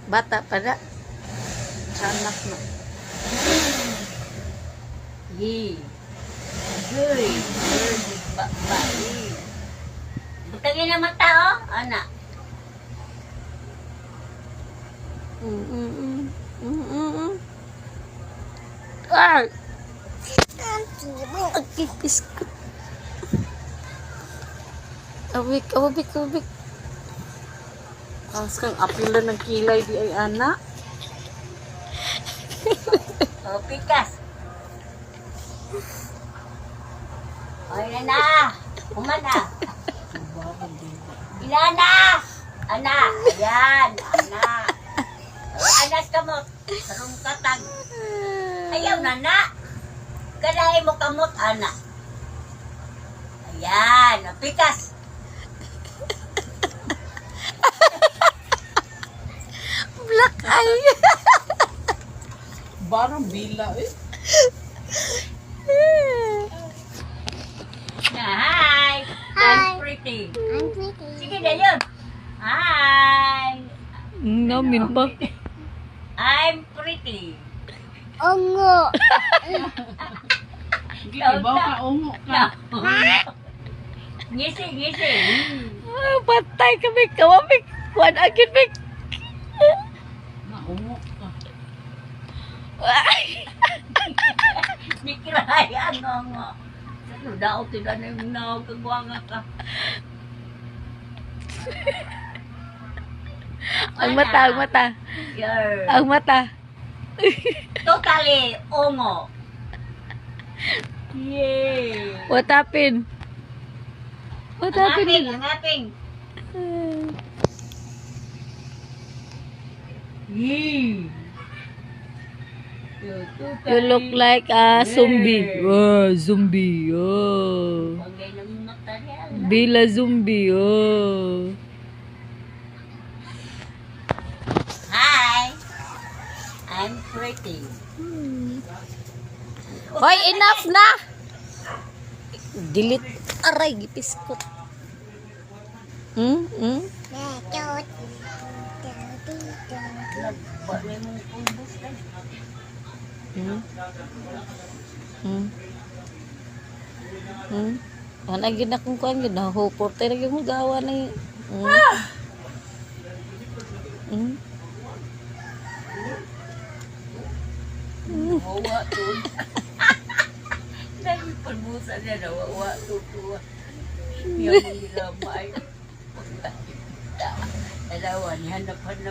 Bata pa na. Anak na. Yee. Good. Good. Babae. Butangin na mata, oh. Anak. Ay! Ang kikis ko. Awik, awik, awik. Tapos kang apila ng kilay di ay anak. Oh, pikas. Ay, na. Umana. Ilan na? Ana. Ayan. Ana. Anas kamot. Sarong katag. Ayaw na na. Kalahin mo kamot, ana. Ayan. Pikas. Black eye. Barang bila eh. Hi. I'm pretty. I'm pretty. Sige na yun. Hi. Namin pa. I'm pretty. Ongo. Hindi, ibaw ka, ungo ka. Ngisi, ngisi. Ah, patay kami. Kawamik. Kuan agad, Mik. Naungo ka. Ay! Nikiraya nga nga. Ano daw, tila na yung nakagwanga ka. Ang mata, ang mata. Yer. Ang mata. Totally, ongo. Yay. What happened? What happened? Angaping. Yay. You look like a zombie. Oh, zombie. Oh. Bagay ng mata niya. Bila zombie. Oh. Hi. I'm pretty. Hoy, enough na! Delete. Aray, gipis ko. Cute. Bagay mong pulbos na. Ano gid na kung kuan gid na porter gyud mo gawa na. Wawa to. Dahil pulbusan niya na wawa to. Niya mo nilamay. Dalawa, nihanap-hanap.